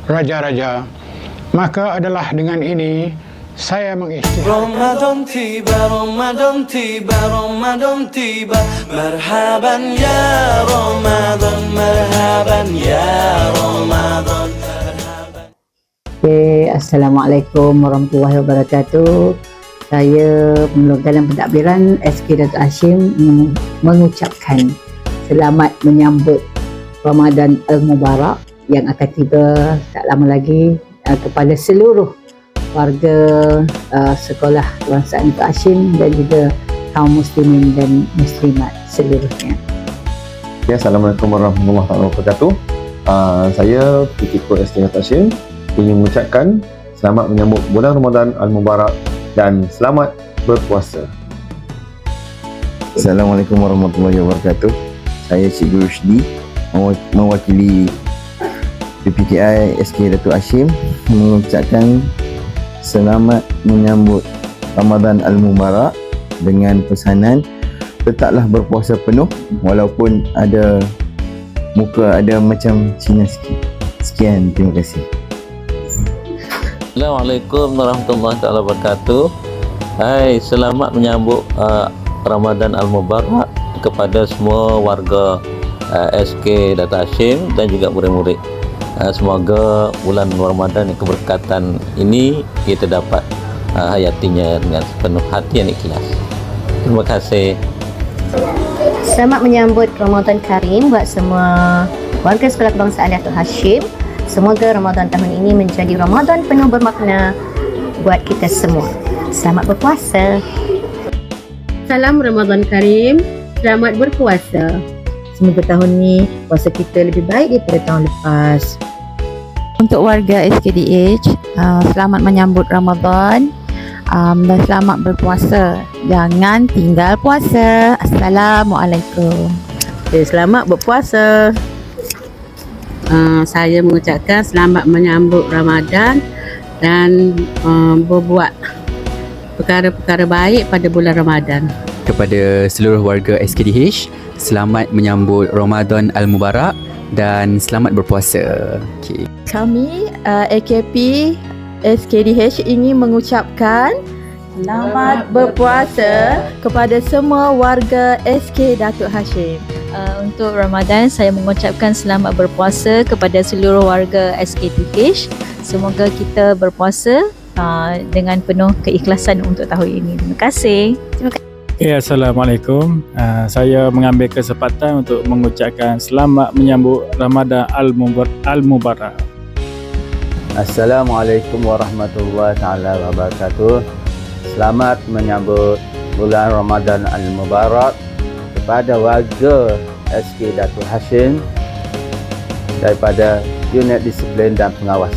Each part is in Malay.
raja-raja. Maka adalah dengan ini saya mengisytiharkan Ramadan tiba, Ramadan tiba, Ramadan tiba. Marhaban ya Ramadan, marhaban ya Ramadan. Assalamualaikum warahmatullahi wabarakatuh. Saya dalam pentadbiran SK Datuk Hashim mengucapkan selamat menyambut Ramadan Al-Mubarak yang akan tiba tak lama lagi kepada seluruh warga sekolah kebangsaan Datuk Hashim dan juga kaum muslimin dan muslimat seluruhnya. Assalamualaikum warahmatullahi wabarakatuh. Saya PTKO SK Datuk Hashim ingin mengucapkan selamat menyambut bulan Ramadan Al-Mubarak dan selamat berpuasa. Assalamualaikum warahmatullahi wabarakatuh. Saya Cikgu Rushdi mewakili PPKI SK Datuk Hashim mengucapkan selamat menyambut Ramadan Al-Mubarak dengan pesanan tetaplah berpuasa penuh walaupun ada muka ada macam Cina sikit. Sekian, terima kasih. Assalamualaikum warahmatullahi wabarakatuh. Hai, selamat menyambut Ramadan Al-Mubarak kepada semua warga SK Datuk Hashim dan juga murid-murid. Semoga bulan Ramadan yang keberkatan ini kita dapat hayatinya dengan sepenuh hati yang ikhlas. Terima kasih. Selamat menyambut Ramadan Karim buat semua warga sekolah kebangsaan Datuk Hashim. Semoga Ramadan tahun ini menjadi Ramadan penuh bermakna buat kita semua. Selamat berpuasa. Salam Ramadan Karim. Selamat berpuasa. Semoga tahun ni puasa kita lebih baik daripada tahun lepas. Untuk warga SKDH, selamat menyambut Ramadan dan selamat berpuasa. Jangan tinggal puasa. Assalamualaikum. Selamat berpuasa. Saya mengucapkan selamat menyambut Ramadan dan berbuat perkara-perkara baik pada bulan Ramadan. Kepada seluruh warga SKDH, selamat menyambut Ramadan Al-Mubarak dan selamat berpuasa. Okay. Kami AKP SKDH ingin mengucapkan selamat berpuasa kepada semua warga SK Datuk Hashim. Untuk Ramadan, saya mengucapkan selamat berpuasa kepada seluruh warga SKDH. Semoga kita berpuasa dengan penuh keikhlasan untuk tahun ini. Terima kasih. Assalamualaikum. Saya mengambil kesempatan untuk mengucapkan selamat menyambut Ramadan Al-Mubarak. Assalamualaikum warahmatullahi wabarakatuh. Selamat menyambut bulan Ramadan Al-Mubarak kepada warga SK Datuk Hashim daripada Unit Disiplin dan Pengawas.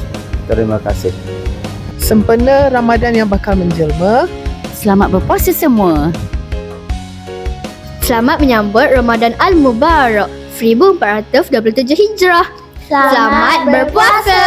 Terima kasih. Sempena Ramadan yang bakal menjelma. Selamat berpuasa semua. Selamat menyambut Ramadan Al-Mubarak 1427 Hijrah. Selamat berpuasa.